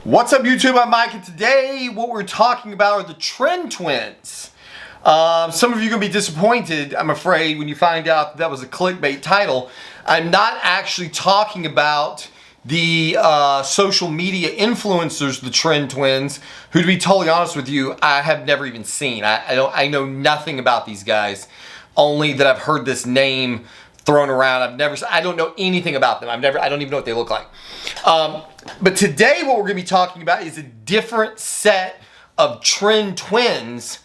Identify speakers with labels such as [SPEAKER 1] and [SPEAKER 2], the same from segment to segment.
[SPEAKER 1] What's up, YouTube? I'm Mike, and today what we're talking about are the Tren twins. Some of you are going to be disappointed, I'm afraid, when you find out that was a clickbait title. I'm not actually talking about the social media influencers, the Tren twins, who, to be totally honest with you, I have never even seen. I know nothing about these guys, only that I've heard this name thrown around. I don't know anything about them. I don't even know what they look like. But today what we're going to be talking about is a different set of Tren twins,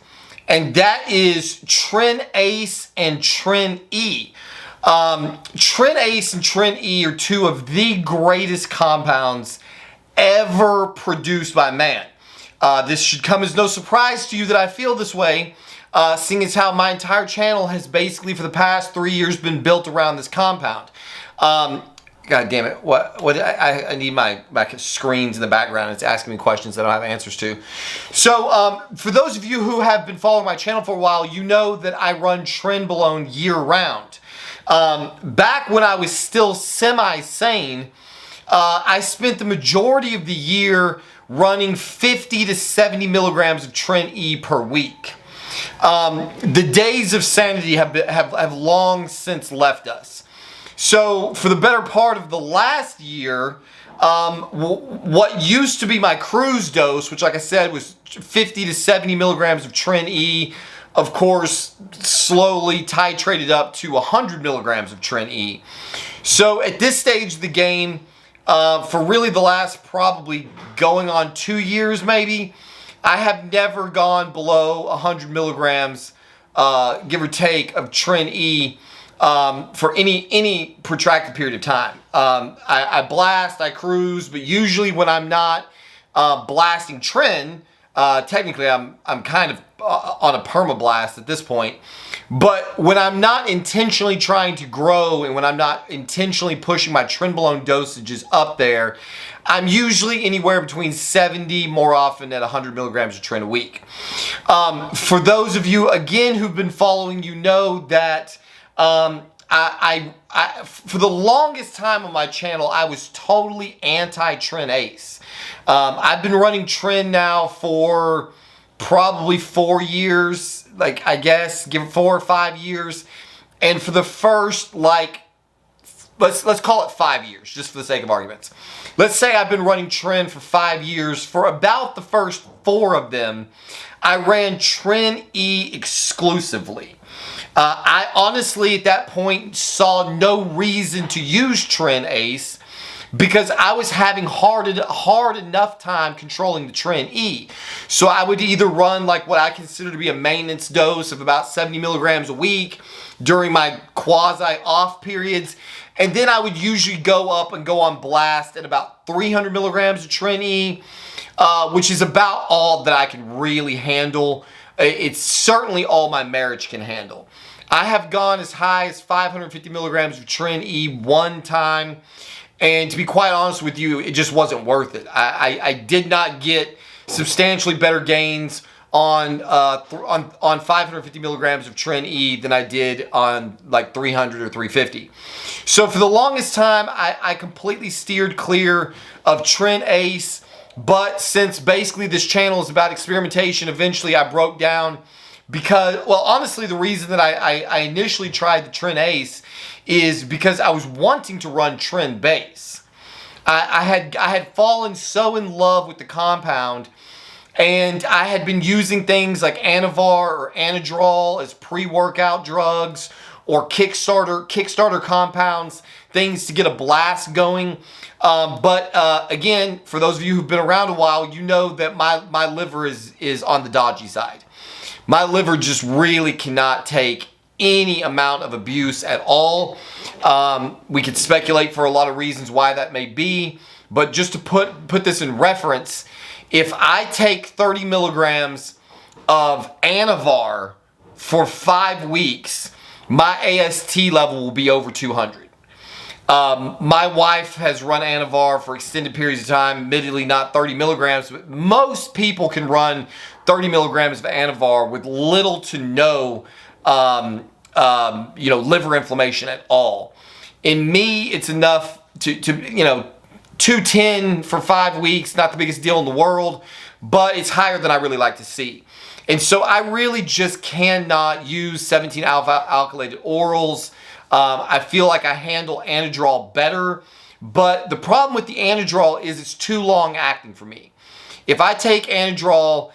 [SPEAKER 1] and that is Tren Ace and Tren E. Tren Ace and Tren E are two of the greatest compounds ever produced by man. This should come as no surprise to you that I feel this way, seeing as how my entire channel has basically for the past 3 years been built around this compound. God damn it! I need my screens in the background. It's asking me questions that I don't have answers to. So, for those of you who have been following my channel for a while, you know that I run Trenbolone year-round. Back when I was still semi-sane, I spent the majority of the year running 50 to 70 milligrams of Tren E per week. The days of sanity have long since left us. So for the better part of the last year, what used to be my cruise dose, which like I said was 50 to 70 milligrams of Tren E, of course slowly titrated up to 100 milligrams of Tren E. So at this stage of the game, for really the last probably going on 2 years maybe, I have never gone below 100 milligrams, give or take, of Tren E for any protracted period of time. I blast, I cruise, but usually when I'm not blasting Tren, technically I'm kind of on a perma-blast at this point. But when I'm not intentionally trying to grow and when I'm not intentionally pushing my Trenbolone dosages up there, I'm usually anywhere between 70, more often at 100 milligrams of Tren a week. For those of you, again, who've been following, you know that for the longest time on my channel, I was totally anti-Tren Ace. I've been running Tren now for probably 4 years, like I guess, give it 4 or 5 years. And for the first, like, let's call it 5 years, just for the sake of arguments. Let's say I've been running Tren for 5 years. For about the first 4 of them, I ran Tren E exclusively. I honestly, at that point, saw no reason to use Tren Ace because I was having hard enough time controlling the Tren E. So I would either run like what I consider to be a maintenance dose of about 70 milligrams a week during my quasi-off periods, and then I would usually go up and go on blast at about 300 milligrams of Tren E, which is about all that I can really handle. It's certainly all my marriage can handle. I have gone as high as 550 milligrams of Tren E one time, and to be quite honest with you, it just wasn't worth it. I did not get substantially better gains on 550 milligrams of Tren E than I did on like 300 or 350. So for the longest time, I completely steered clear of Tren Ace. But since basically this channel is about experimentation, eventually I broke down because, well, honestly, the reason that I initially tried the Tren Ace is because I was wanting to run Tren Base. I had fallen so in love with the compound, and I had been using things like Anavar or Anadrol as pre-workout drugs or Kickstarter compounds, things to get a blast going. But again, for those of you who've been around a while, you know that my liver is on the dodgy side. My liver just really cannot take any amount of abuse at all. We could speculate for a lot of reasons why that may be, but just to put this in reference, if I take 30 milligrams of Anavar for 5 weeks, my AST level will be over 200. My wife has run Anavar for extended periods of time, admittedly not 30 milligrams, but most people can run 30 milligrams of Anavar with little to no liver inflammation at all. In me, it's enough to 210 for 5 weeks, not the biggest deal in the world, but it's higher than I really like to see. And so I really just cannot use 17 alpha alkylated orals. I feel like I handle Anadrol better, but the problem with the Anadrol is it's too long acting for me. If I take Anadrol,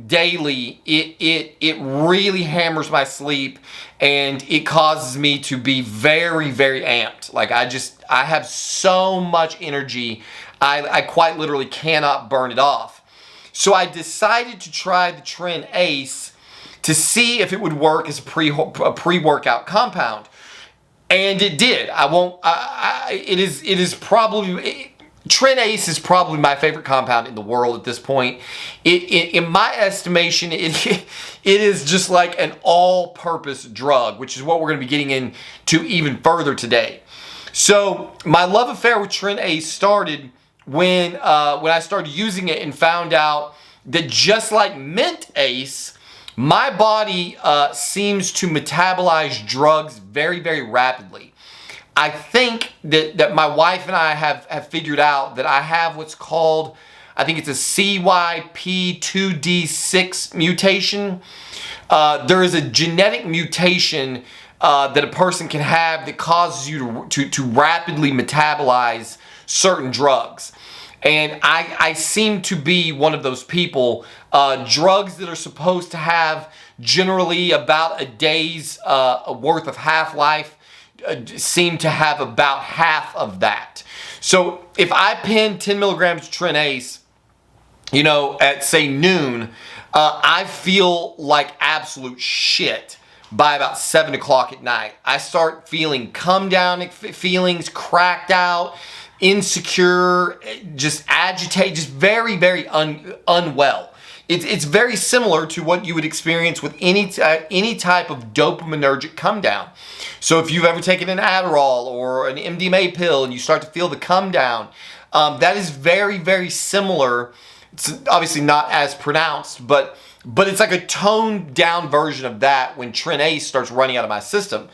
[SPEAKER 1] daily, it really hammers my sleep, and it causes me to be very, very amped. Like I have so much energy, I quite literally cannot burn it off. So I decided to try the Tren Ace to see if it would work as a pre-workout compound, and it did. Tren Ace is probably my favorite compound in the world at this point. In my estimation, it is just like an all-purpose drug, which is what we're going to be getting into even further today. So my love affair with Tren Ace started when I started using it and found out that just like Mint Ace, my body seems to metabolize drugs very, very rapidly. I think that my wife and I have figured out that I have what's called, I think it's a CYP2D6 mutation. There is a genetic mutation that a person can have that causes you to rapidly metabolize certain drugs. And I seem to be one of those people. Drugs that are supposed to have generally about a day's worth of half-life seem to have about half of that. So if I pen 10 milligrams of Tren Ace, at say noon, I feel like absolute shit by about 7 o'clock at night. I start feeling come down feelings, cracked out, insecure, just agitated, just very, very unwell. It's very similar to what you would experience with any type of dopaminergic come down. So if you've ever taken an Adderall or an MDMA pill and you start to feel the come down, that is very, very similar. It's obviously not as pronounced, but it's like a toned down version of that when Tren Ace starts running out of my system.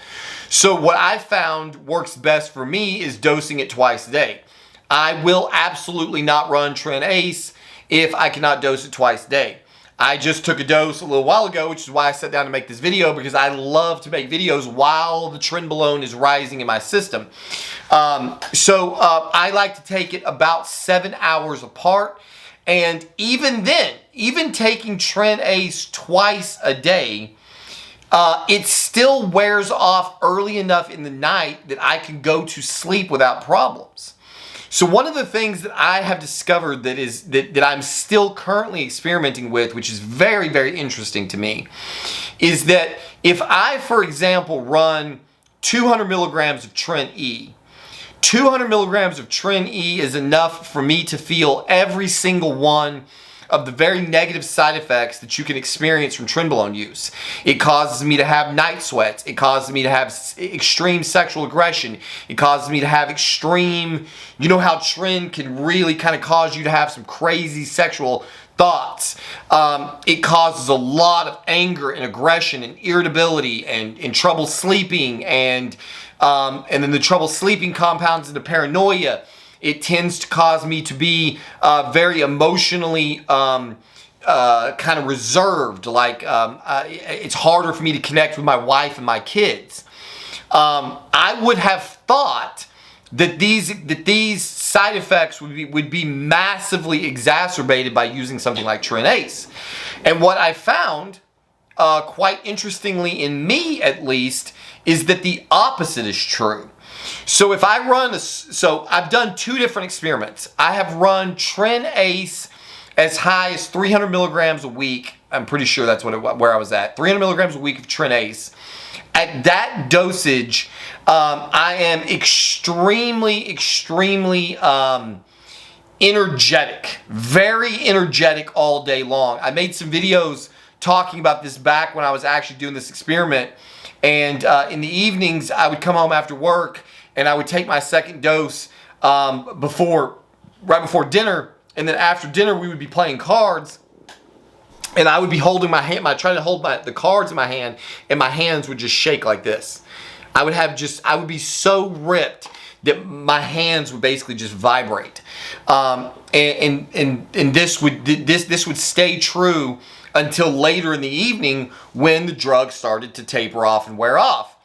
[SPEAKER 1] So what I found works best for me is dosing it twice a day. I will absolutely not run Tren Ace if I cannot dose it twice a day. I just took a dose a little while ago, which is why I sat down to make this video, because I love to make videos while the trenbolone is rising in my system. I like to take it about 7 hours apart. And even then, even taking Tren Ace twice a day, it still wears off early enough in the night that I can go to sleep without problems. So one of the things that I have discovered that I'm still currently experimenting with, which is very, very interesting to me, is that if I, for example, run 200 milligrams of Tren E, 200 milligrams of Tren E is enough for me to feel every single one of the very negative side effects that you can experience from trenbolone use. It causes me to have night sweats. It causes me to have extreme sexual aggression. It causes me to have extreme, you know how Tren can really kind of cause you to have some crazy sexual thoughts. It causes a lot of anger and aggression and irritability and trouble sleeping, and then the trouble sleeping compounds into paranoia. It tends to cause me to be very emotionally kind of reserved. Like it's harder for me to connect with my wife and my kids. I would have thought that these side effects would be massively exacerbated by using something like Tren Ace. And what I found, quite interestingly in me at least, is that the opposite is true. So if I run so I've done two different experiments. I have run Tren Ace as high as 300 milligrams a week. I'm pretty sure that's where I was at. 300 milligrams a week of Tren Ace. At that dosage, I am extremely, extremely energetic. Very energetic all day long. I made some videos talking about this back when I was actually doing this experiment. And in the evenings, I would come home after work and I would take my second dose right before dinner. And then after dinner, we would be playing cards. And I would be holding my hand, trying to hold the cards in my hand, and my hands would just shake like this. I would be so ripped that my hands would basically just vibrate. And this would stay true until later in the evening when the drug started to taper off and wear off.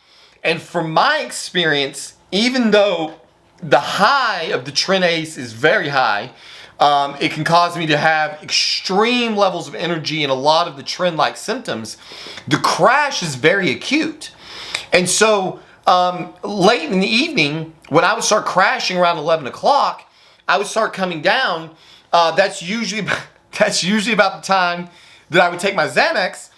[SPEAKER 1] And from my experience, even though the high of the Tren Ace is very high, it can cause me to have extreme levels of energy and a lot of the Tren-like symptoms. The crash is very acute. And so late in the evening, when I would start crashing around 11 o'clock, I would start coming down. That's usually about the time that I would take my Xanax.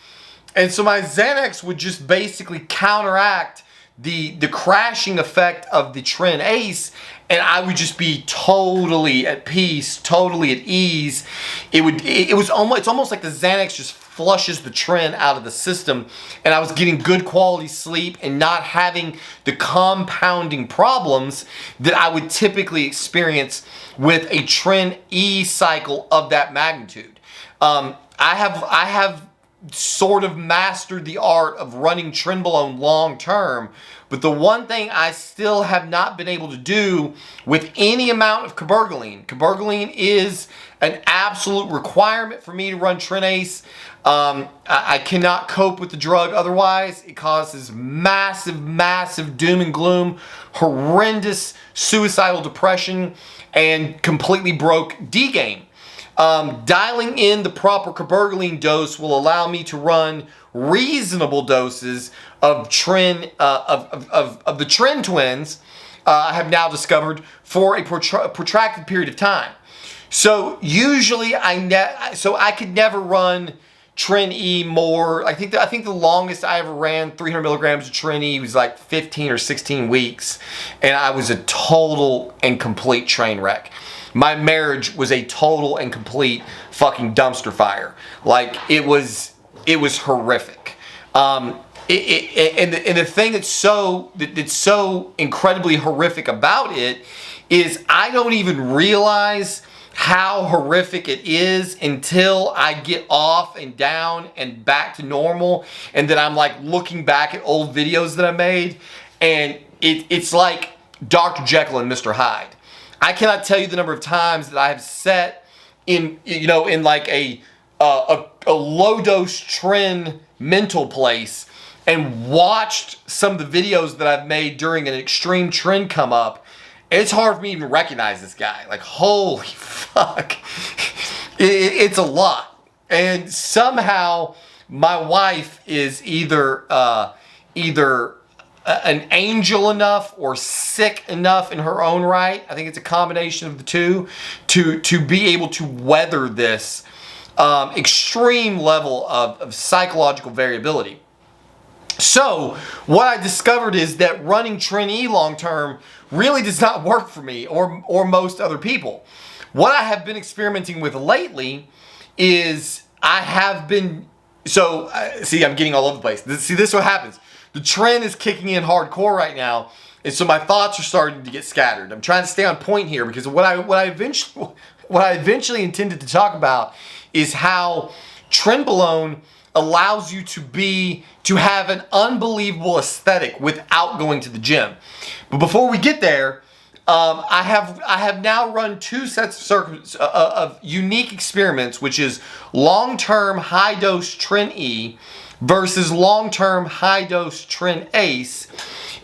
[SPEAKER 1] And so my Xanax would just basically counteract the crashing effect of the Tren Ace, and I would just be totally at peace, totally at ease. It's almost like the Xanax just flushes the Tren out of the system, and I was getting good quality sleep and not having the compounding problems that I would typically experience with a Tren E cycle of that magnitude. I have sort of mastered the art of running Trenbolone long term, but the one thing I still have not been able to do with any amount of cabergoline is an absolute requirement for me to run Tren Ace. I cannot cope with the drug otherwise. It causes massive doom and gloom, horrendous suicidal depression, and completely broke D-game. Dialing in the proper cabergoline dose will allow me to run reasonable doses of Tren of the Tren twins. I have now discovered for a protracted period of time. So usually I could never run Tren E more. I think the longest I ever ran 300 milligrams of Tren E was like 15 or 16 weeks, and I was a total and complete train wreck. My marriage was a total and complete fucking dumpster fire. Like, it was horrific. And the thing that's so incredibly horrific about it is I don't even realize how horrific it is until I get off and down and back to normal, and then I'm like looking back at old videos that I made, and it's like Dr. Jekyll and Mr. Hyde. I cannot tell you the number of times that I have sat in like a low dose Tren mental place and watched some of the videos that I've made during an extreme Tren come up. And it's hard for me to even recognize this guy. Like, holy fuck. It's a lot. And somehow my wife is either an angel enough or sick enough in her own right. I think it's a combination of the two to be able to weather this extreme level of psychological variability. So what I discovered is that running Tren E long term really does not work for me or most other people. What I have been experimenting with lately is I'm getting all over the place. See, this is what happens. The Tren is kicking in hardcore right now, and so my thoughts are starting to get scattered. I'm trying to stay on point here because what I eventually intended to talk about is how Trenbolone allows you to have an unbelievable aesthetic without going to the gym. But before we get there, I have now run two sets of unique experiments, which is long-term high-dose Tren E versus long-term high-dose Tren Ace,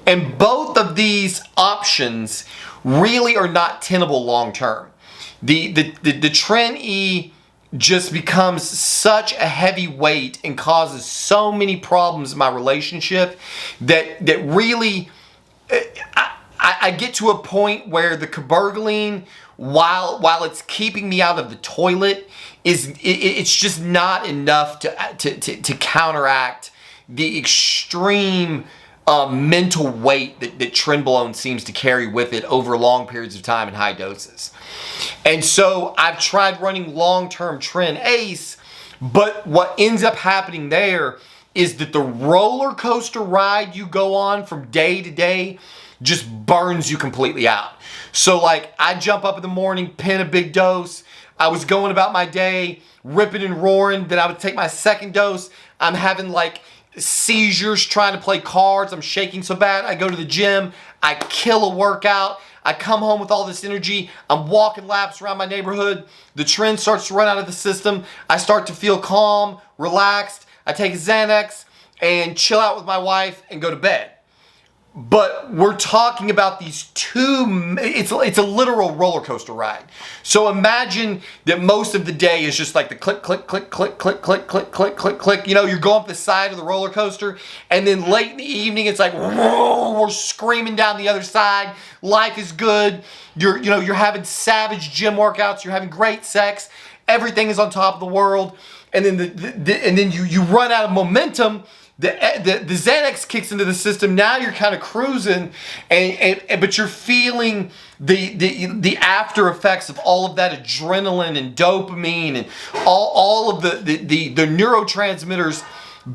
[SPEAKER 1] and both of these options really are not tenable long-term. The Tren E just becomes such a heavy weight and causes so many problems in my relationship that really I get to a point where the cabergoline, while it's keeping me out of the toilet, it's just not enough to counteract the extreme mental weight that Trenbolone seems to carry with it over long periods of time in high doses. And so I've tried running long-term Tren Ace, but what ends up happening there is that the roller coaster ride you go on from day to day just burns you completely out. So like, I jump up in the morning, pin a big dose, I was going about my day, ripping and roaring, then I would take my second dose, I'm having like seizures trying to play cards. I'm shaking so bad. I go to the gym. I kill a workout. I come home with all this energy. I'm walking laps around my neighborhood. The Tren starts to run out of the system. I start to feel calm, relaxed. I take a Xanax and chill out with my wife and go to bed. But we're talking about these two, it's a literal roller coaster ride. So imagine that most of the day is just like the click, click, click, click, click, click, click, click, click, click. You know, you're going up the side of the roller coaster, and then late in the evening, it's like, whoa, we're screaming down the other side. Life is good. You're having savage gym workouts. You're having great sex. Everything is on top of the world. And then you run out of momentum. The Xanax kicks into the system. Now you're kind of cruising, but you're feeling the after effects of all of that adrenaline and dopamine and all of the neurotransmitters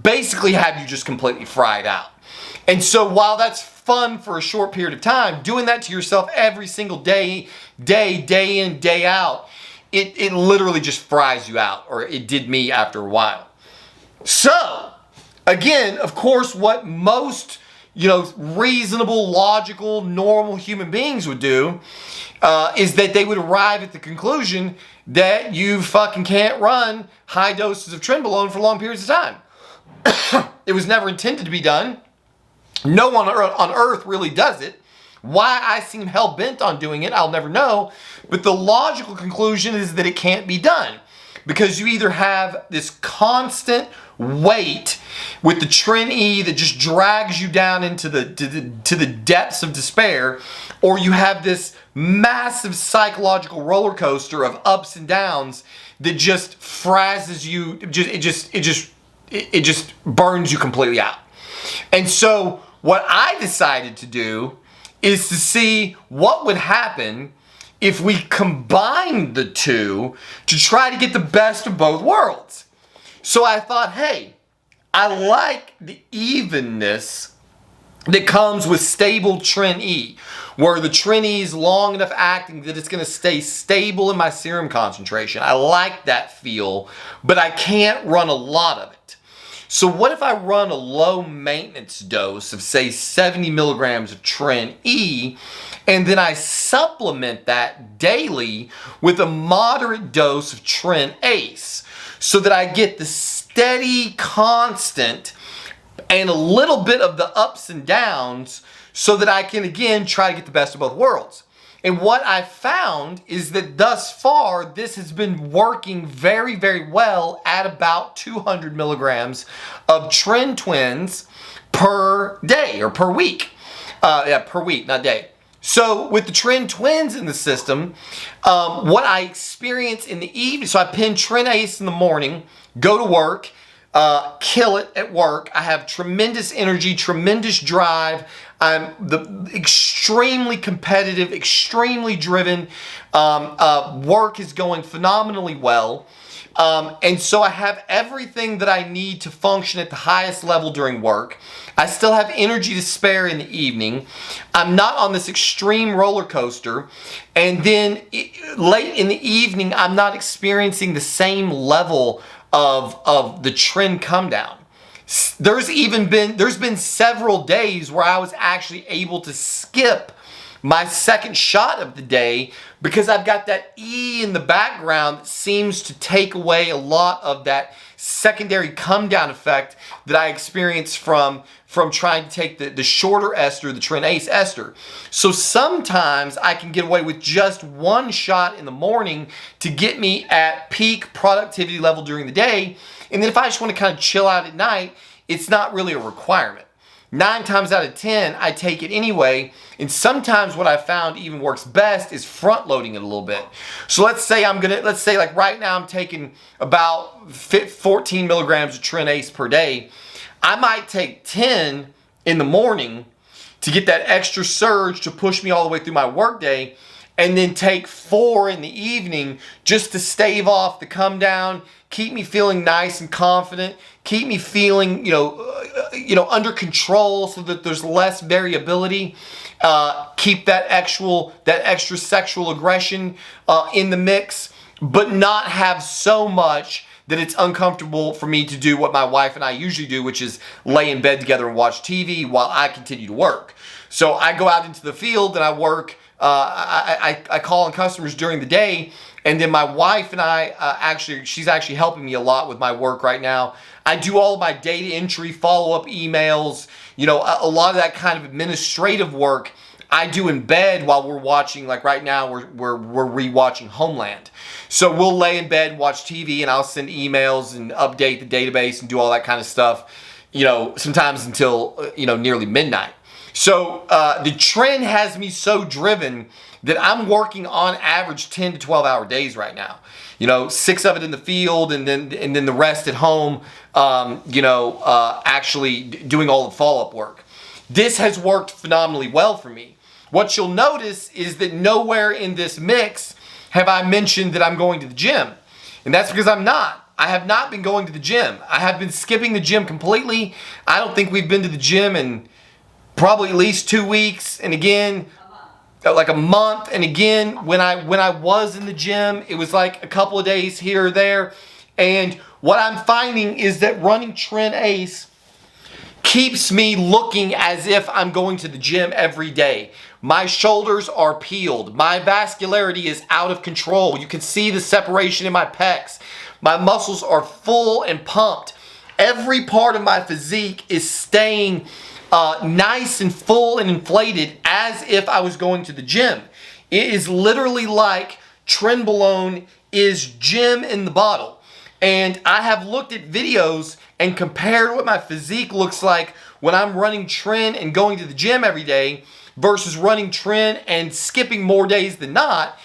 [SPEAKER 1] basically have you just completely fried out. And so while that's fun for a short period of time, doing that to yourself every single day in, day out, it literally just fries you out, or it did me after a while. So, again, of course, what most, reasonable, logical, normal human beings would do is that they would arrive at the conclusion that you fucking can't run high doses of trenbolone for long periods of time. It was never intended to be done. No one on earth really does it. Why I seem hell-bent on doing it, I'll never know. But the logical conclusion is that it can't be done, because you either have this constant weight with the Tren E that just drags you down into the depths of despair, or you have this massive psychological roller coaster of ups and downs that just frazzes you. It just burns you completely out. And so what I decided to do is to see what would happen if we combined the two to try to get the best of both worlds. So I thought, hey, I like the evenness that comes with stable Tren E, where the Tren E is long enough acting that it's going to stay stable in my serum concentration. I like that feel, but I can't run a lot of it. So what if I run a low maintenance dose of, say, 70 milligrams of Tren E, and then I supplement that daily with a moderate dose of Tren Ace, so that I get the steady, constant, and a little bit of the ups and downs, so that I can, again, try to get the best of both worlds. And what I found is that thus far, this has been working very, very well at about 200 milligrams of Tren Twins per day, or per week. Per week, not day. So with the Tren Twins in the system, what I experience in the evening, so I pin Tren Ace in the morning, go to work, kill it at work. I have tremendous energy, tremendous drive. I'm extremely competitive, extremely driven. Work is going phenomenally well. And so I have everything that I need to function at the highest level during work. I still have energy to spare in the evening. I'm not on this extreme roller coaster. And then late in the evening, I'm not experiencing the same level of the Tren come down. There's been several days where I was actually able to skip my second shot of the day because I've got that E in the background that seems to take away a lot of that secondary come down effect that I experience from trying to take the shorter ester, the Tren Ace ester. So sometimes I can get away with just one shot in the morning to get me at peak productivity level during the day. And then if I just want to kind of chill out at night, it's not really a requirement. 9 times out of 10, I take it anyway. And sometimes what I found even works best is front loading it a little bit. So let's say like right now I'm taking about 14 milligrams of Tren Ace per day. I might take 10 in the morning to get that extra surge to push me all the way through my workday, and then take 4 in the evening just to stave off the come down, keep me feeling nice and confident, keep me feeling, under control so that there's less variability. Keep that extra sexual aggression in the mix, but not have so much that it's uncomfortable for me to do what my wife and I usually do, which is lay in bed together and watch TV while I continue to work. So I go out into the field and I work. I call on customers during the day, and then my wife and I she's actually helping me a lot with my work right now. I do all of my data entry, follow-up emails, you know, a lot of that kind of administrative work I do in bed while we're watching. Like right now, we're rewatching Homeland. So we'll lay in bed and watch TV, and I'll send emails and update the database and do all that kind of stuff, you know, sometimes until, you know, nearly midnight. So the Tren has me so driven that I'm working on average 10 to 12 hour days right now. You know, 6 of it in the field, and then the rest at home, actually doing all the follow-up work. This has worked phenomenally well for me. What you'll notice is that nowhere in this mix have I mentioned that I'm going to the gym. And that's because I'm not. I have not been going to the gym. I have been skipping the gym completely. I don't think we've been to the gym in probably at least 2 weeks. And again, like a month. And again, when I was in the gym, it was like a couple of days here or there. And what I'm finding is that running Tren Ace keeps me looking as if I'm going to the gym every day. My shoulders are peeled. My vascularity is out of control. You can see the separation in my pecs. My muscles are full and pumped. Every part of my physique is staying nice and full and inflated as if I was going to the gym. It is literally like Trenbolone is gym in the bottle. And I have looked at videos and compared what my physique looks like when I'm running Tren and going to the gym every day versus running Tren and skipping more days than not.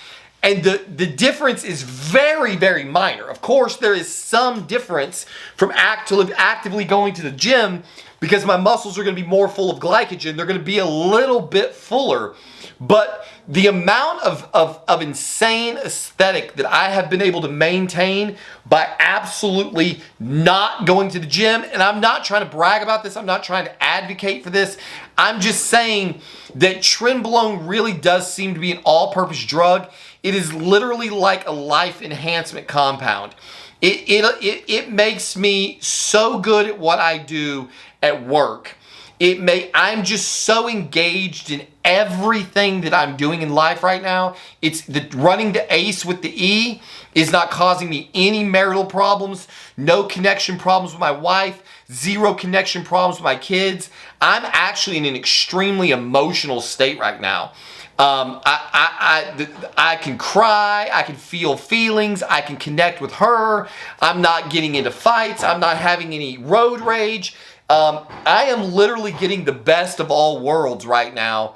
[SPEAKER 1] And the difference is very, very minor. Of course, there is some difference from actively going to the gym because my muscles are going to be more full of glycogen. They're going to be a little bit fuller. But the amount of insane aesthetic that I have been able to maintain by absolutely not going to the gym, and I'm not trying to brag about this, I'm not trying to advocate for this, I'm just saying that Trenbolone really does seem to be an all-purpose drug. It is literally like a life enhancement compound. It makes me so good at what I do at work. I'm just so engaged in everything that I'm doing in life right now. It's running the Ace with the E is not causing me any marital problems, no connection problems with my wife, zero connection problems with my kids. I'm actually in an extremely emotional state right now. I can cry, I can feel feelings, I can connect with her. I'm not getting into fights, I'm not having any road rage. I am literally getting the best of all worlds right now,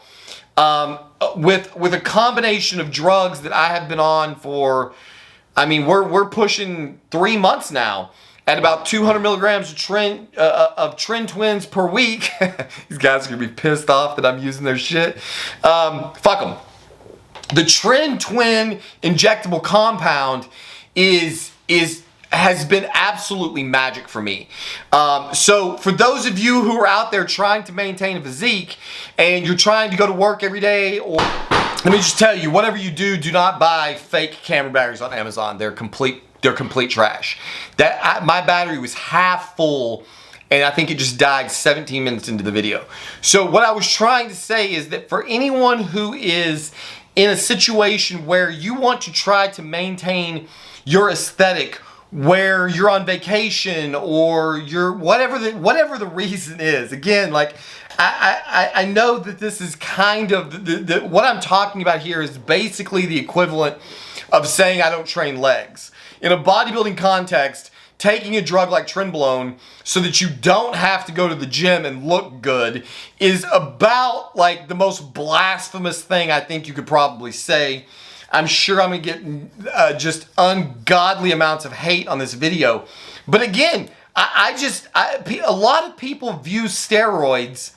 [SPEAKER 1] with a combination of drugs that I have been on for, I mean, we're pushing 3 months now at about 200 milligrams of Tren Twins per week. These guys are gonna be pissed off that I'm using their shit. Fuck them. The Tren Twin injectable compound has been absolutely magic for me. So for those of you who are out there trying to maintain a physique and you're trying to go to work every day, or let me just tell you, whatever you do, do not buy fake camera batteries on Amazon. They're complete trash. My battery was half full and I think it just died 17 minutes into the video. So what I was trying to say is that for anyone who is in a situation where you want to try to maintain your aesthetic, where you're on vacation or you're whatever the reason is. Again, like I know that this is kind of what I'm talking about here is basically the equivalent of saying I don't train legs. In a bodybuilding context, taking a drug like Trenbolone so that you don't have to go to the gym and look good is about like the most blasphemous thing I think you could probably say. I'm sure I'm gonna get just ungodly amounts of hate on this video. But again, a lot of people view steroids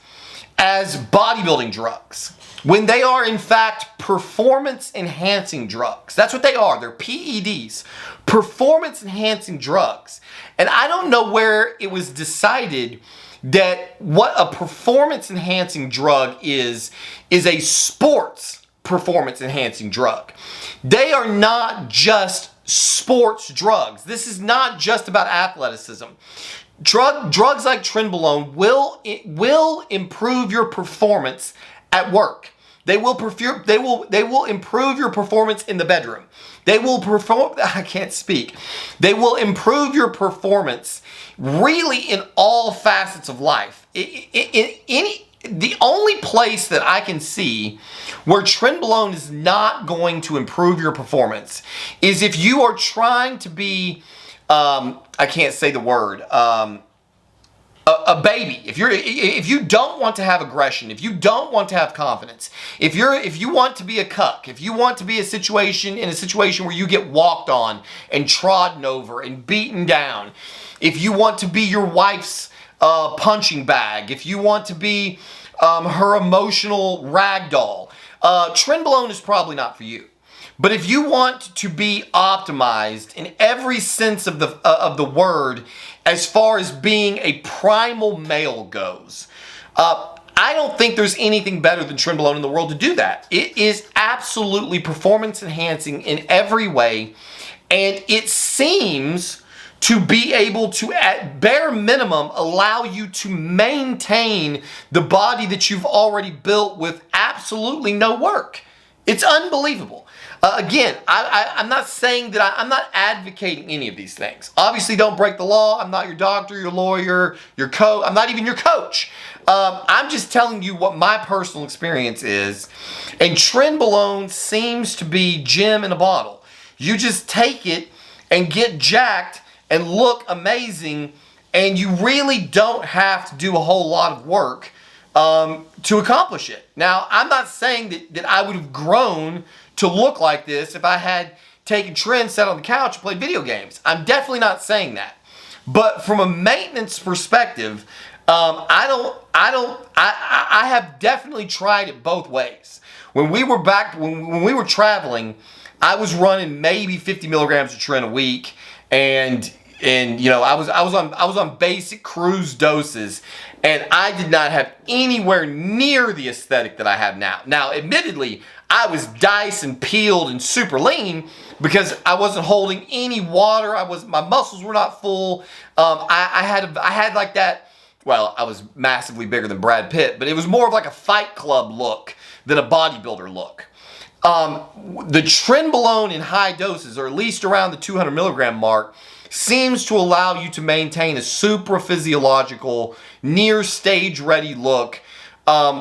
[SPEAKER 1] as bodybuilding drugs when they are in fact performance enhancing drugs. That's what they are. They're PEDs, performance enhancing drugs. And I don't know where it was decided that what a performance enhancing drug is a sports performance enhancing drug. They are not just sports drugs. This is not just about athleticism. Drugs like Trenbolone will improve your performance at work. They will improve your performance in the bedroom. They will They will improve your performance really in all facets of life. The only place that I can see where Trenbolone is not going to improve your performance is if you are trying to be, I can't say the word, a baby. If you don't want to have aggression, if you don't want to have confidence, if you want to be a cuck, if you want to be in a situation where you get walked on and trodden over and beaten down, if you want to be your wife's punching bag, if you want to be her emotional rag doll, Trenbolone is probably not for you. But if you want to be optimized in every sense of the word, as far as being a primal male goes, I don't think there's anything better than Trenbolone in the world to do that. It is absolutely performance enhancing in every way, and it seems to be able to, at bare minimum, allow you to maintain the body that you've already built with absolutely no work. It's unbelievable. Again, I'm not saying that I'm not advocating any of these things. Obviously, don't break the law. I'm not your doctor, your lawyer, your coach. I'm not even your coach. I'm just telling you what my personal experience is. And Trenbolone seems to be gem in a bottle. You just take it and get jacked and look amazing, and you really don't have to do a whole lot of work to accomplish it. Now, I'm not saying that I would have grown to look like this if I had taken Tren, sat on the couch, and played video games. I'm definitely not saying that. But from a maintenance perspective, I have definitely tried it both ways. When we were traveling, I was running maybe 50 milligrams of Tren a week, and you know, I was on basic cruise doses, and I did not have anywhere near the aesthetic that I have now. Now, admittedly, I was diced and peeled and super lean because I wasn't holding any water. My muscles were not full. I had like that. Well, I was massively bigger than Brad Pitt, but it was more of like a Fight Club look than a bodybuilder look. The Trenbolone in high doses, or at least around the 200 milligram mark, seems to allow you to maintain a supraphysiological, near stage ready look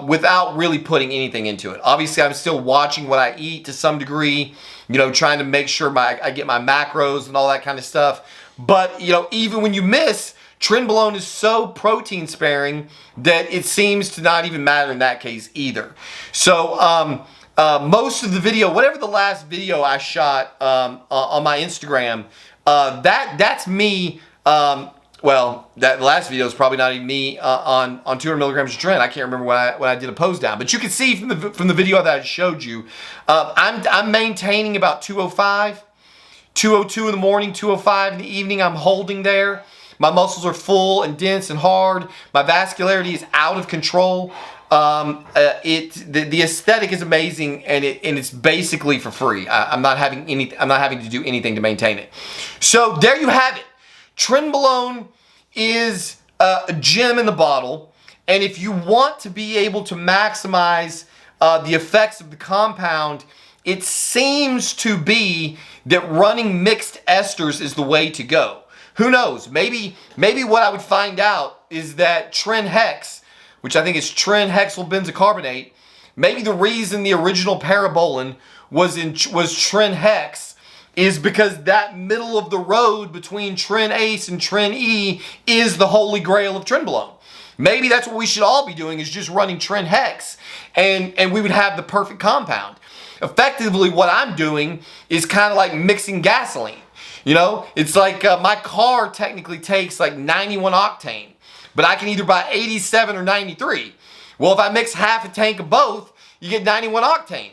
[SPEAKER 1] without really putting anything into it. Obviously, I'm still watching what I eat to some degree, you know, trying to make sure I get my macros and all that kind of stuff. But, you know, even when you miss, Trenbolone is so protein sparing that it seems to not even matter in that case either. So, most of the video, whatever the last video I shot on my Instagram, that's me. Well, that last video is probably not even me on 200 milligrams of Tren. I can't remember when I did a pose down, but you can see from the video that I showed you, I'm maintaining about 205, 202 in the morning, 205 in the evening. I'm holding there. My muscles are full and dense and hard. My vascularity is out of control. The aesthetic is amazing, and it's basically for free. I'm not having to do anything to maintain it. So there you have it. Trenbolone is a gem in the bottle, and if you want to be able to maximize the effects of the compound, it seems to be that running mixed esters is the way to go. Who knows? Maybe what I would find out is that Tren Hex, which I think is Tren hexyl benzocarbonate, maybe the reason the original Parabolin was Tren Hex is because that middle of the road between Tren Ace and Tren E is the holy grail of Trenbolone. Maybe that's what we should all be doing, is just running Tren Hex, and we would have the perfect compound. Effectively, what I'm doing is kind of like mixing gasoline. You know, it's like my car technically takes like 91 octane, but I can either buy 87 or 93. Well, if I mix half a tank of both, you get 91 octane,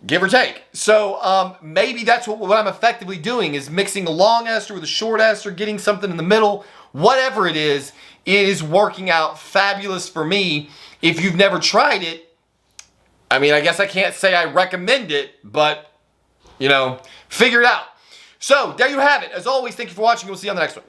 [SPEAKER 1] give or take. So maybe that's what I'm effectively doing, is mixing a long ester with a short ester, getting something in the middle. Whatever it is working out fabulous for me. If you've never tried it, I mean, I guess I can't say I recommend it, but, you know, figure it out. So, there you have it. As always, thank you for watching. We'll see you on the next one.